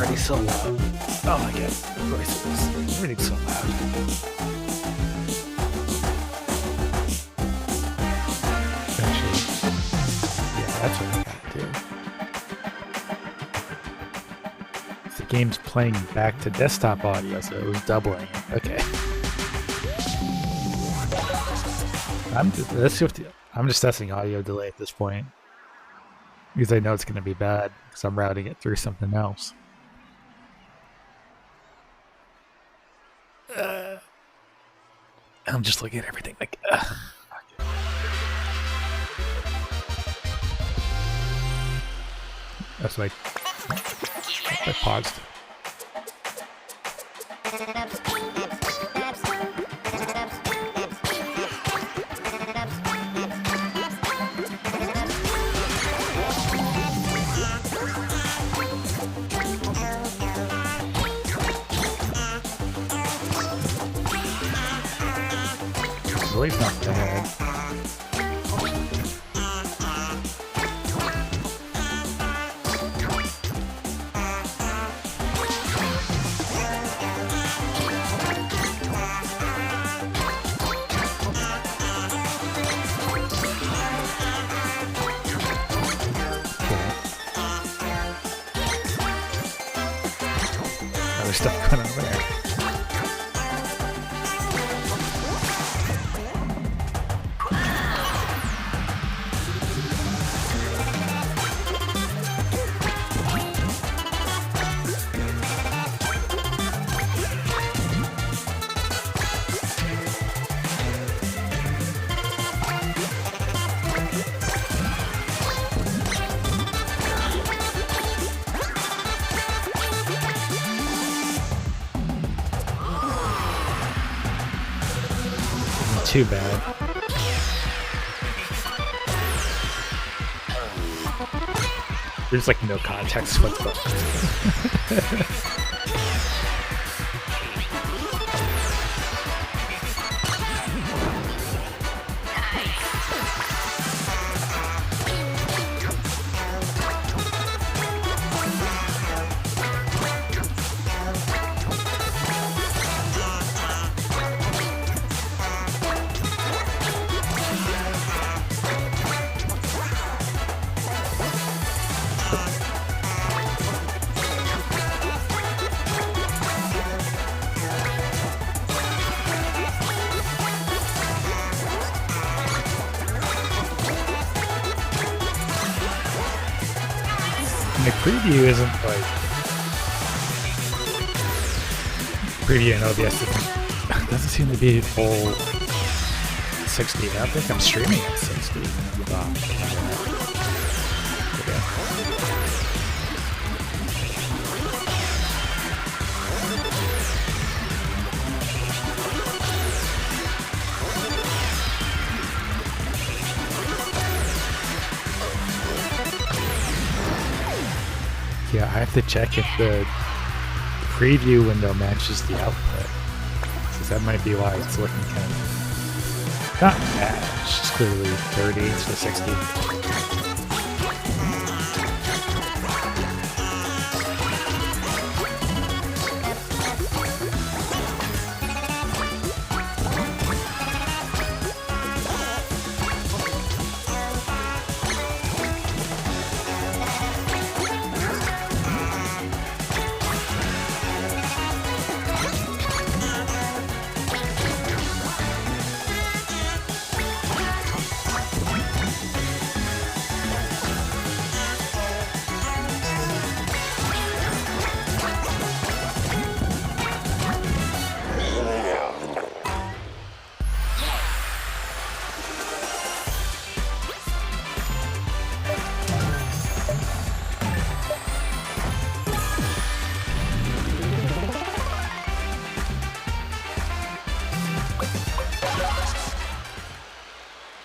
already so loud. Oh my god, the voices. Everything's so loud. Actually, yeah, that's what I gotta do. The game's playing back to desktop audio, so it was doubling it. Okay. I'm just testing audio delay at this point. Because I know it's going to be bad, because I'm routing it through something else. I'm just looking at everything like, That's why I paused. Really not bad. Other stuff going on over there. Too bad. There's like no context whatsoever. The preview isn't like preview in OBS doesn't seem to be full 60. I don't think I'm streaming at 60. Yeah, I have to check if the preview window matches the output. Because that might be why it's looking kind of not bad. It's just clearly 30 to 60.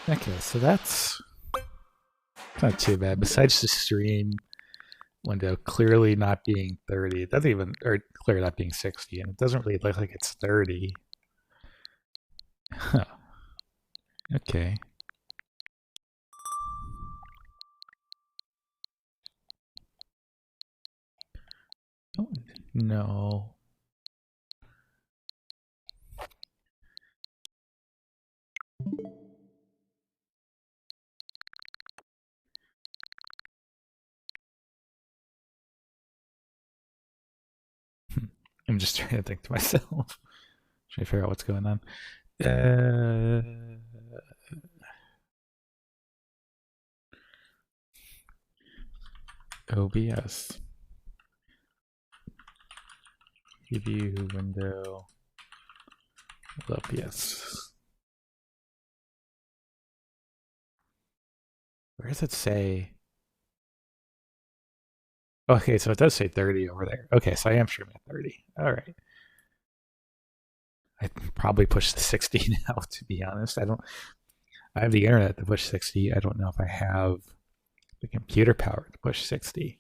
Okay, so that's not too bad. Besides the stream window clearly not being 30, it doesn't even, or clearly not being 60, and it doesn't really look like it's 30. Huh. Okay. Oh, No. I'm just trying to think to myself. Trying to figure out what's going on. OBS. Preview window. OBS. Where does it say? Okay, so it does say 30 over there. Okay, so I am streaming at 30. All right. I probably push the 60 now, to be honest. I have the internet to push 60. I don't know if I have the computer power to push 60.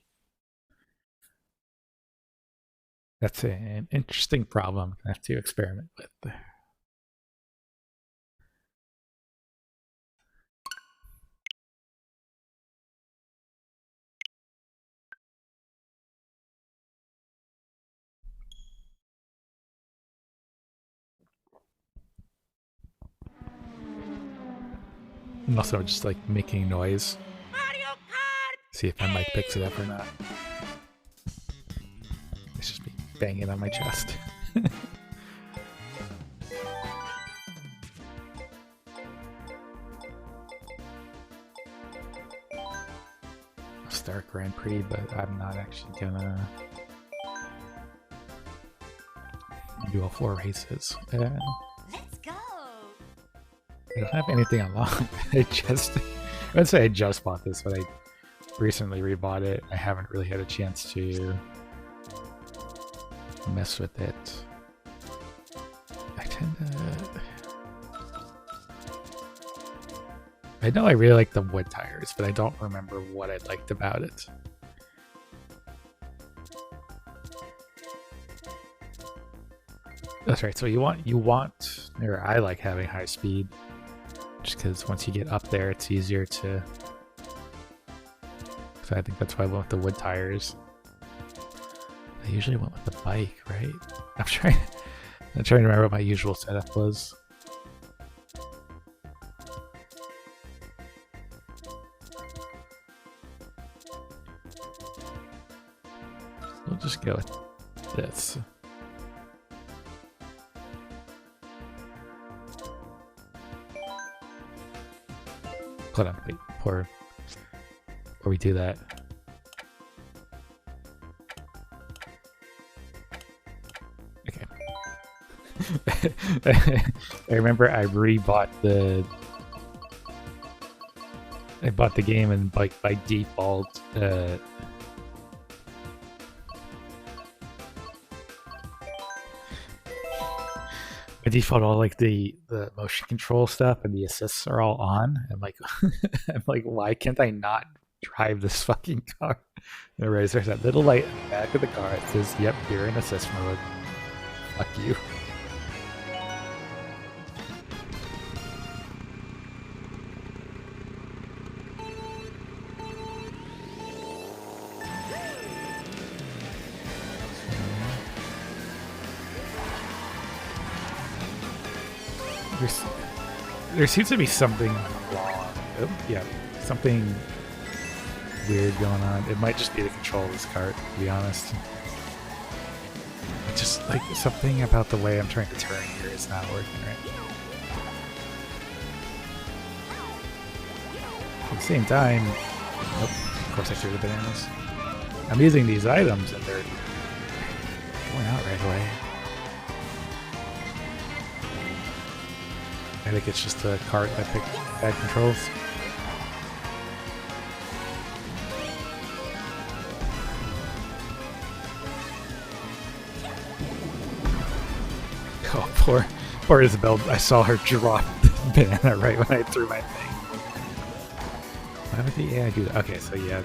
That's an interesting problem I have to experiment with. I'm also just like making noise. See if my mic picks it up or not. It's just me banging on my chest. Start Grand Prix, but I'm not actually gonna do all 4 races. Let's go. I don't have anything unlocked. I would say I just bought this, but I recently rebought it. I haven't really had a chance to mess with it. I know I really like the wood tires, but I don't remember what I liked about it. That's right. So you want, or I like having high speed, just because once you get up there, it's easier to. So I think that's why I went with the wood tires. I usually went with the bike, right? I'm trying to remember what my usual setup was. We'll just go with this. Hold on, wait, before we do that. Okay. I remember I rebought I bought the game and by default by default all like the motion control stuff and the assists are all on. I'm like I'm like, why can't I not drive this fucking car? And there's that little light in the back of the car. It says, yep, you're in assist mode. Fuck you. There seems to be something wrong. Oh, yeah, something weird going on. It might just be the control of this cart, to be honest. Just like something about the way I'm trying to turn here is not working right. At the same time, nope, of course I threw the bananas. I'm using these items and they're going out right away. I think it's just the cart that picked bad controls. Oh, poor Isabel. I saw her drop the banana right when I threw my thing. Why would the AI do that? Okay, so yeah.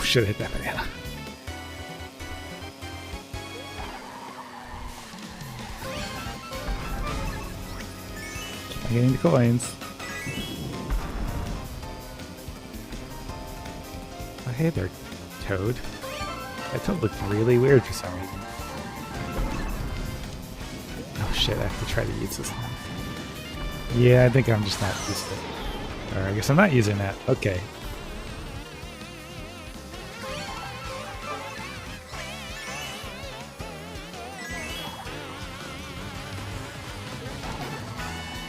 Should have hit that banana. Keep on getting the coins. hey there, Toad. That Toad looked really weird for some reason. Oh shit, I have to try to use this now. Yeah, I think I'm just not used to it. Or I guess I'm not using that. Okay.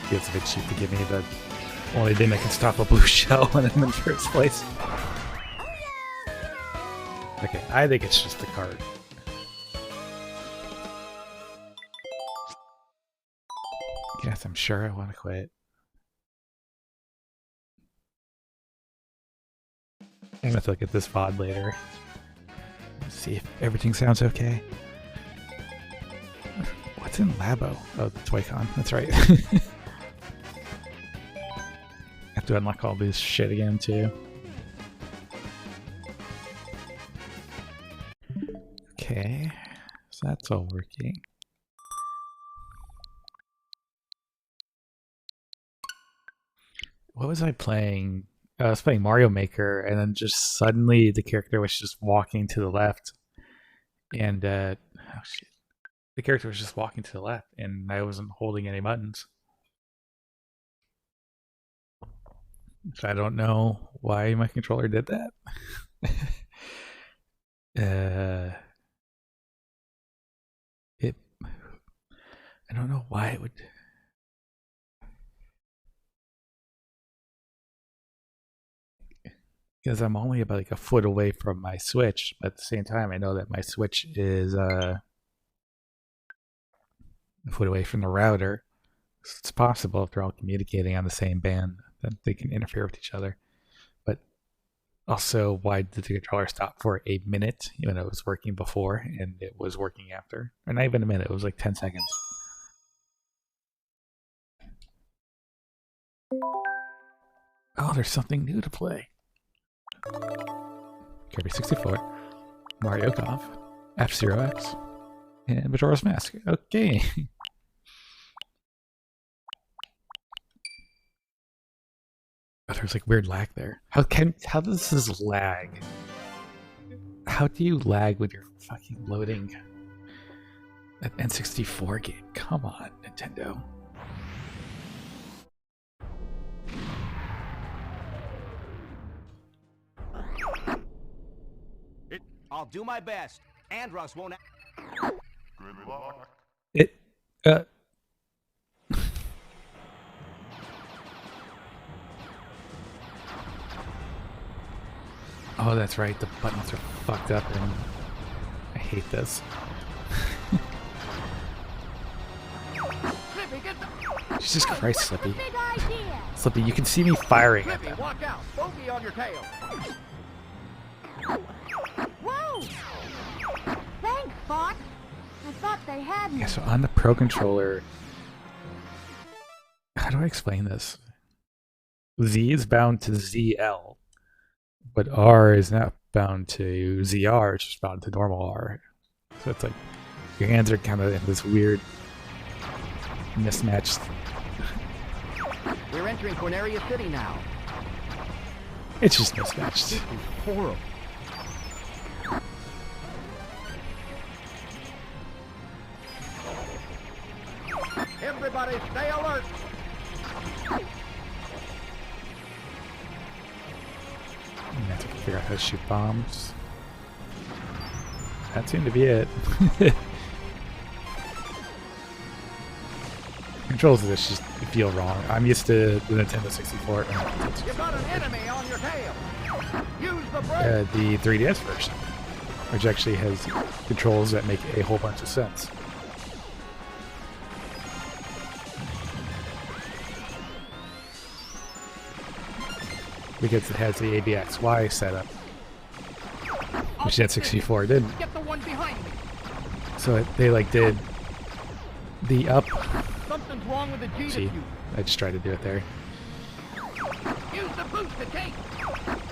Feels a bit cheap to give me the only thing that can stop a blue shell when I'm in first place. Okay, I think it's just the card. Yes, I'm sure I want to quit. I'm gonna have to look at this VOD later. See if everything sounds okay. What's in Labo? Oh, the Toy-Con. That's right. Have to unlock all this shit again too. Okay, so that's all working. What was I playing? I was playing Mario Maker, and then just suddenly the character was just walking to the left, and oh shit, the character was just walking to the left, and I wasn't holding any buttons. So I don't know why my controller did that. I don't know why it would. Because I'm only about like a foot away from my Switch, but at the same time, I know that my Switch is a foot away from the router. So it's possible if they're all communicating on the same band that they can interfere with each other. But also, why did the controller stop for a minute when it was working before and it was working after? Or not even a minute, it was like 10 seconds. Oh, there's something new to play. Kirby 64, Mario Golf, F-Zero X, and Majora's Mask. Okay. Oh, there's like weird lag there. How does this lag? How do you lag when you're fucking loading an N64 game? Come on, Nintendo. I'll do my best. Andros won't. Good luck. Oh, that's right. The buttons are fucked up, and I hate this. Jesus Christ, Slippy. Slippy, you can see me firing at them. Watch out! Bogey on your tail. Whoa! Thanks, Fox. I thought they had me. Yeah, so on the Pro Controller, how do I explain this? Z is bound to ZL, but R is not bound to ZR, it's just bound to normal R. So it's like your hands are kind of in this weird mismatched. We're entering Corneria City now. It's just mismatched. This is horrible. Everybody stay alert. I have to figure out how to shoot bombs. That seemed to be it. Controls of this just feel wrong. I'm used to the Nintendo 64. You got an enemy on your tail. Use the brake. The 3DS version, which actually has controls that make a whole bunch of sense. Because it has the ABXY setup, which that 64 didn't. Get the one behind me. So they like did the up. Something's wrong with the G See, diffuse. I just tried to do it there. Use the boost to take.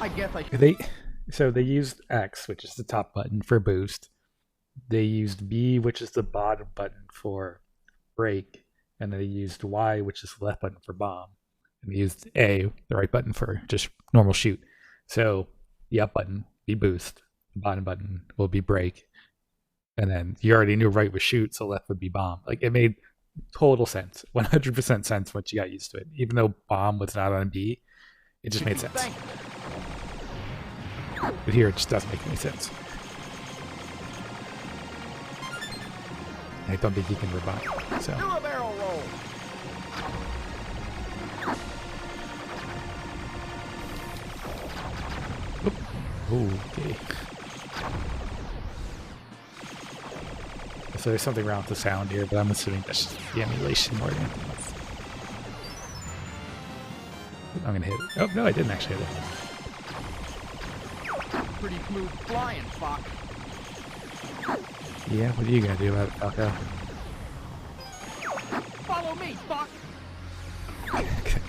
I guess I should. They used X, which is the top button for boost. They used B, which is the bottom button for brake, and they used Y, which is the left button for bomb. And they used A, the right button for just normal shoot. So the up button be boost, the bottom button will be break, and then you already knew right was shoot, so left would be bomb. Like it made total sense, 100% sense once you got used to it. Even though bomb was not on B, it just made sense. Thank But here, it just doesn't make any sense. I don't think he can revive. So. Do a barrel roll. Okay. So there's something wrong with the sound here, but I'm assuming that's just the emulation more than anything else. I'm gonna hit it. Oh no, I didn't actually hit it. Pretty smooth flying, Fox. Yeah, what are you gonna do about it, Falco? Follow me, Fox.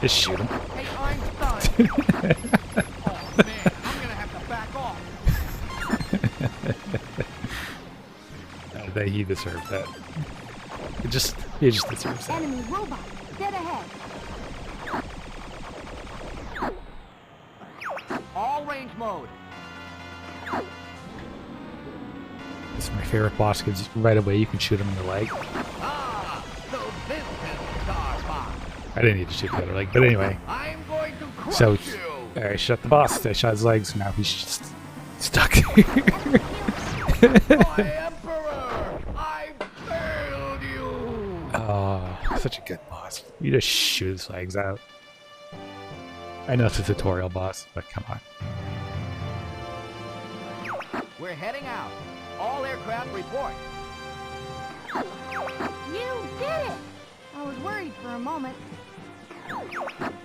Just shoot him. Hey, Einstein. Oh man, I'm gonna have to back off. That he deserved that. He just deserves that. Enemy robot, dead ahead. All range mode. This is my favorite boss because right away you can shoot him in the leg. Ah, so this is Star Fox. I didn't need to shoot the other leg, but anyway. I'm going to crush So you. I shot the boss. I shot his legs. Now he's just stuck. My Emperor, I failed you. Oh, such a good boss. You just shoot his legs out. I know it's a tutorial boss, but come on. We're heading out. All aircraft report. You did it! I was worried for a moment.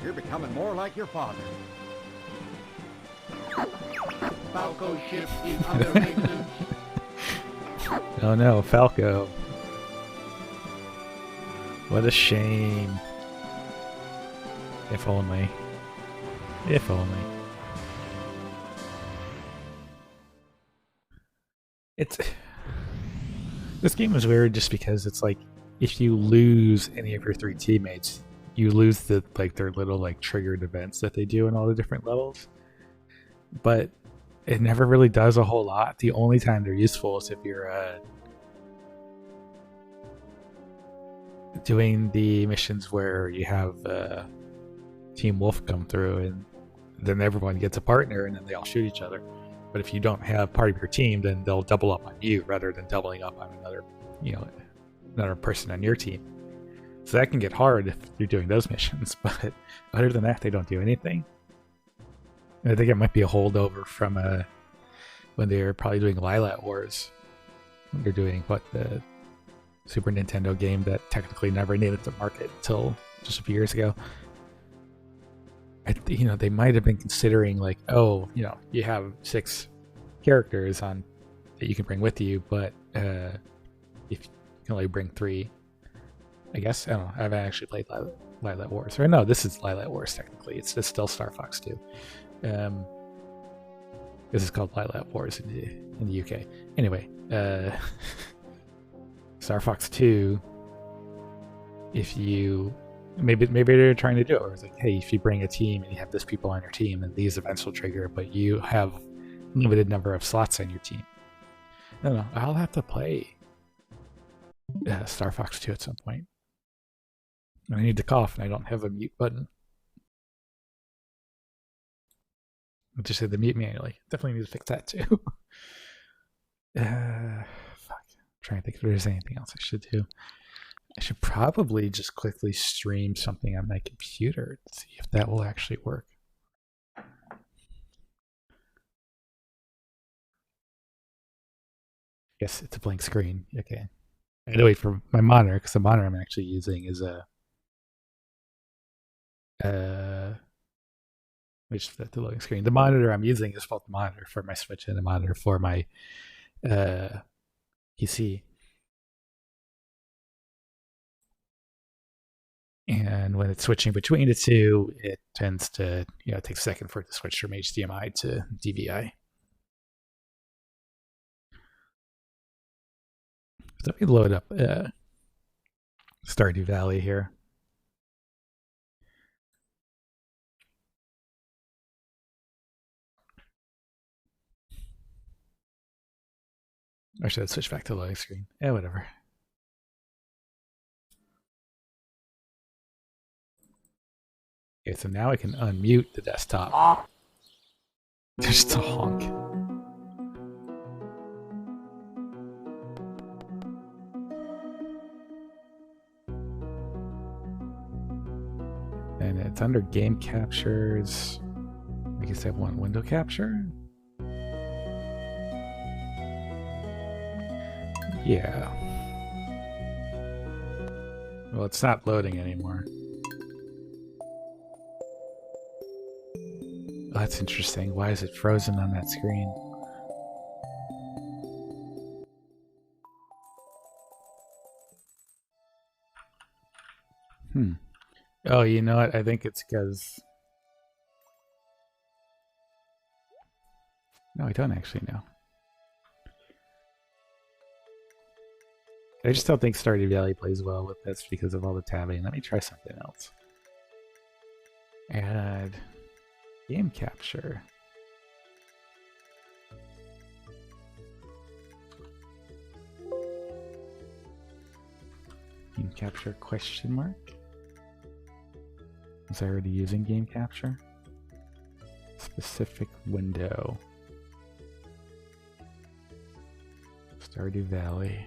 You're becoming more like your father. Falco ship is under maintenance. Oh no, Falco. What a shame. If only. If only. It's... This game is weird just because it's like, if you lose any of your three teammates, you lose the their little triggered events that they do in all the different levels. But it never really does a whole lot. The only time they're useful is if you're doing the missions where you have Team Wolf come through, and then everyone gets a partner, and then they all shoot each other. But if you don't have part of your team, then they'll double up on you rather than doubling up on another person on your team. So that can get hard if you're doing those missions. But other than that, they don't do anything. I think it might be a holdover from when they were probably doing Lilat Wars. They're doing the Super Nintendo game that technically never made it to market until just a few years ago. They might have been considering you have 6 characters on that you can bring with you, but if you can only bring 3, I guess. I don't know. I haven't actually played Lilat Wars. Or no, this is Lilat Wars technically. It's still Star Fox 2. This is called Lilat Wars in the UK. Anyway, Star Fox 2. If you maybe they're trying to do it, where it's like, hey, if you bring a team and you have this people on your team, then these events will trigger, but you have limited number of slots on your team. I don't know. I'll have to play Star Fox 2 at some point. I need to cough, and I don't have a mute button. I'll just hit the mute manually. Definitely need to fix that too. Fuck. I'm trying to think if there's anything else I should do. I should probably just quickly stream something on my computer to see if that will actually work. Yes, it's a blank screen. Okay. I had to wait for my monitor, because the monitor I'm actually using is which is the loading screen. The monitor I'm using is both the monitor for my Switch and the monitor for my PC. And when it's switching between the two, it tends to, it takes a second for it to switch from HDMI to DVI. So let me load up Stardew Valley here. Or should I switch back to loading screen? Yeah, whatever. Okay, so now I can unmute the desktop. There's the honk. And it's under game captures. I guess I have one window capture. Yeah. Well, it's not loading anymore. Oh, that's interesting. Why is it frozen on that screen? Oh, you know what? I think it's because... No, I don't actually know. I just don't think Stardew Valley plays well with this because of all the tabbing. Let me try something else. Add game capture. Game capture question mark? Was I already using game capture? Specific window. Stardew Valley.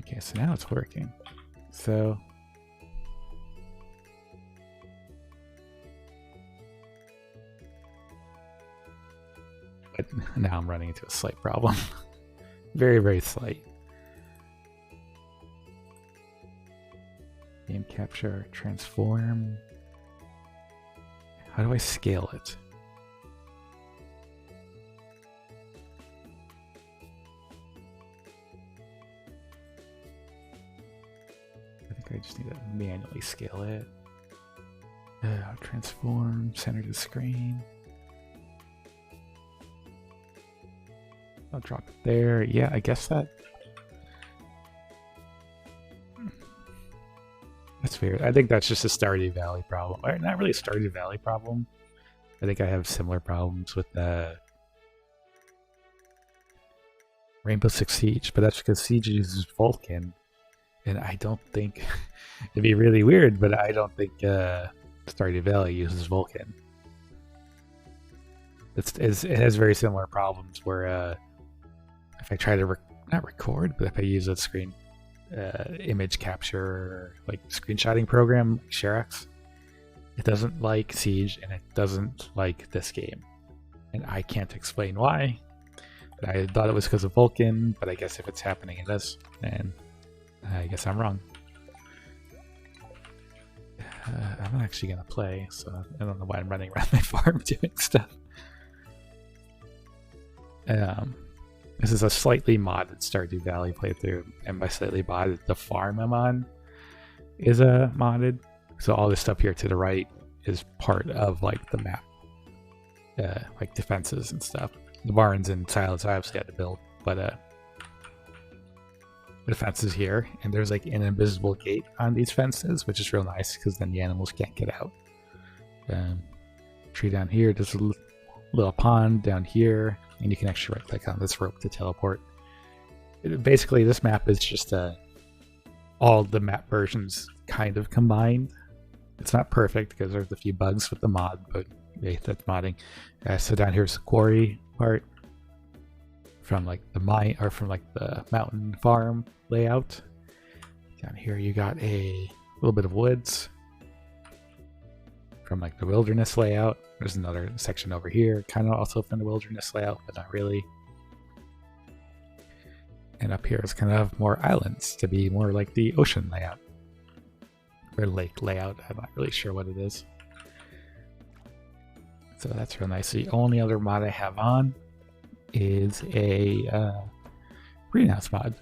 Okay, so now it's working. So but now I'm running into a slight problem. Very, very slight. Game capture, transform. How do I scale it? I think I just need to manually scale it. Transform, center to screen. I'll drop it there. Yeah, I guess that... That's weird. I think that's just a Stardew Valley problem. Or not really a Stardew Valley problem. I think I have similar problems with Rainbow Six Siege, but that's because Siege uses Vulkan. And I don't think... It'd be really weird, but I don't think Stardew Valley uses Vulkan. It has very similar problems where if I try to not record, but if I use a screen image capture like screenshotting program like ShareX, it doesn't like Siege and it doesn't like this game, and I can't explain why. But I thought it was because of Vulkan, but I guess if it's happening in this, then I guess I'm wrong. I'm not actually gonna play, so I don't know why I'm running around my farm doing stuff. This is a slightly modded Stardew Valley playthrough, and by slightly modded, the farm I'm on is modded. So all this stuff here to the right is part of like the map, like defenses and stuff. The barns and silos I obviously had to build, but the fences here, and there's like an invisible gate on these fences, which is real nice because then the animals can't get out. Tree down here, there's a little pond down here. And you can actually right click on this rope to teleport. Basically, this map is just all the map versions kind of combined. It's not perfect because there's a few bugs with the mod, but yeah, that's modding. So down here's the quarry part from like the mine or from like the mountain farm layout. Down here you got a little bit of woods from like the wilderness layout. There's another section over here, kind of also from the wilderness layout, but not really. And up here is kind of more islands to be more like the ocean layout. Or lake layout, I'm not really sure what it is. So that's real nice. The only other mod I have on is a greenhouse mod,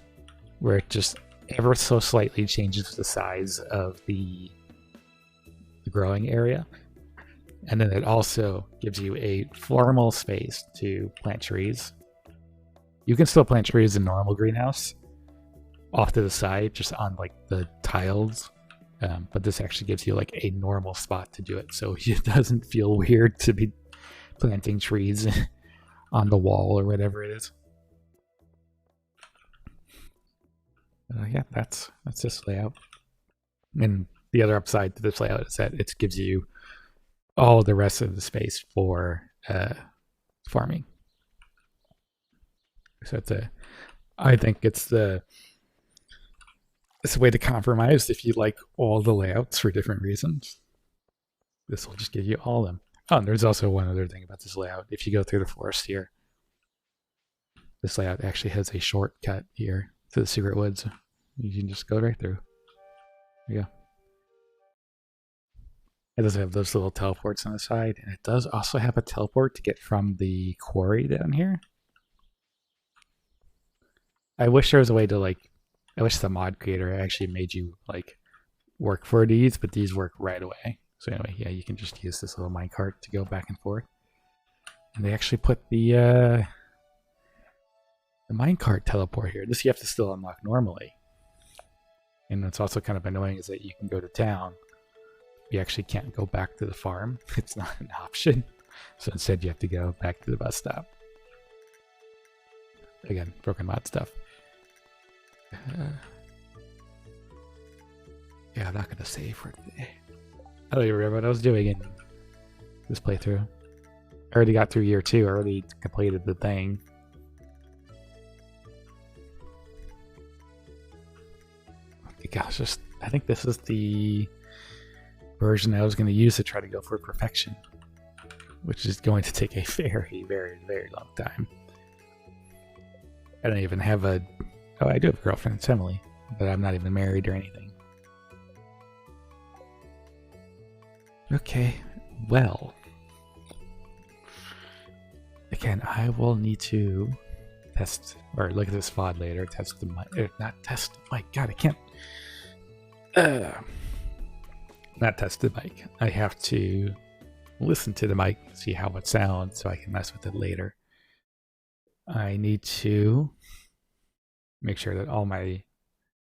where it just ever so slightly changes the size of the growing area. And then it also gives you a formal space to plant trees. You can still plant trees in normal greenhouse off to the side, just on like the tiles. But this actually gives you like a normal spot to do it. So it doesn't feel weird to be planting trees on the wall or whatever it is. Yeah, that's this layout. And the other upside to this layout is that it gives you all the rest of the space for farming. So I think it's a way to compromise if you like all the layouts for different reasons. This will just give you all of them. Oh, and there's also one other thing about this layout. If you go through the forest here, this layout actually has a shortcut here to the secret woods. You can just go right through. Yeah. It does have those little teleports on the side, and it does also have a teleport to get from the quarry down here. I wish there was a way to I wish the mod creator actually made you work for these, but these work right away. So anyway, yeah, you can just use this little minecart to go back and forth. And they actually put the minecart teleport here. This you have to still unlock normally. And what's also kind of annoying is that you can go to town. You actually can't go back to the farm. It's not an option. So instead you have to go back to the bus stop. Again, broken mod stuff. Yeah, I'm not going to save for today. I don't even remember what I was doing in this playthrough. I already got through year 2. I already completed the thing. Gosh, I think this is the version I was going to use to try to go for perfection, which is going to take a very, very, very long time. I don't even have oh, I do have a girlfriend, it's Emily, but I'm not even married or anything. Okay, well, again, I will need to test, or look at this VOD later, test the mic, not test the mic, God, I can't, not test the mic. I have to listen to the mic, see how it sounds, so I can mess with it later. I need to make sure that all my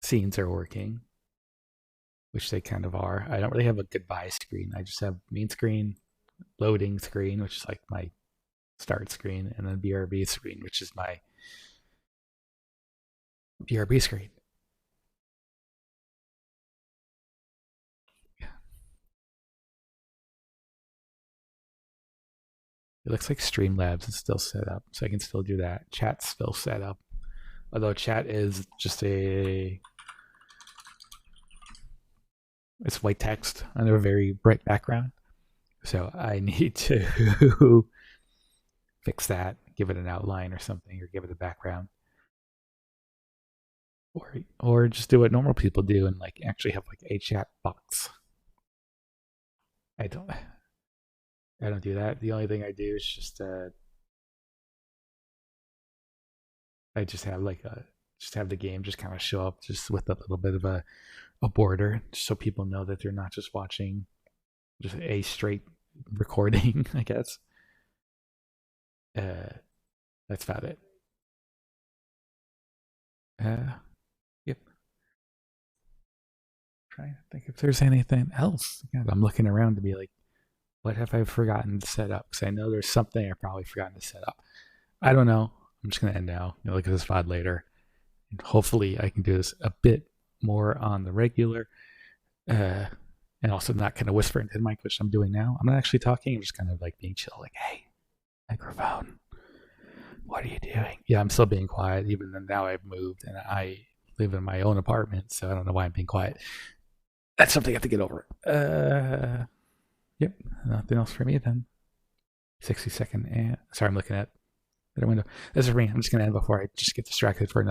scenes are working, which they kind of are. I don't really have a goodbye screen. I just have main screen, loading screen, which is like my start screen, and then BRB screen, which is my BRB screen. It looks like Streamlabs is still set up, so I can still do that. Chat's still set up. Although chat is just it's white text under a very bright background. So I need to fix that, give it an outline or something, or give it a background. Or just do what normal people do and actually have a chat box. I don't do that. The only thing I do is just I just have have the game just kind of show up just with a little bit of a border, just so people know that they're not just watching just a straight recording, I guess. That's about it. Yep. Trying to think if there's anything else. God, I'm looking around to be like, what have I forgotten to set up? Because I know there's something I've probably forgotten to set up. I don't know. I'm just going to end now. You'll look at this VOD later. And hopefully I can do this a bit more on the regular. And also not kind of whisper into the mic, which I'm doing now. I'm not actually talking. I'm just kind of being chill. Hey, microphone, what are you doing? Yeah, I'm still being quiet, even though now I've moved and I live in my own apartment. So I don't know why I'm being quiet. That's something I have to get over. Yep, nothing else for me then. 60-second and sorry, I'm looking at the window. This is Ring. I'm just gonna end before I just get distracted for another.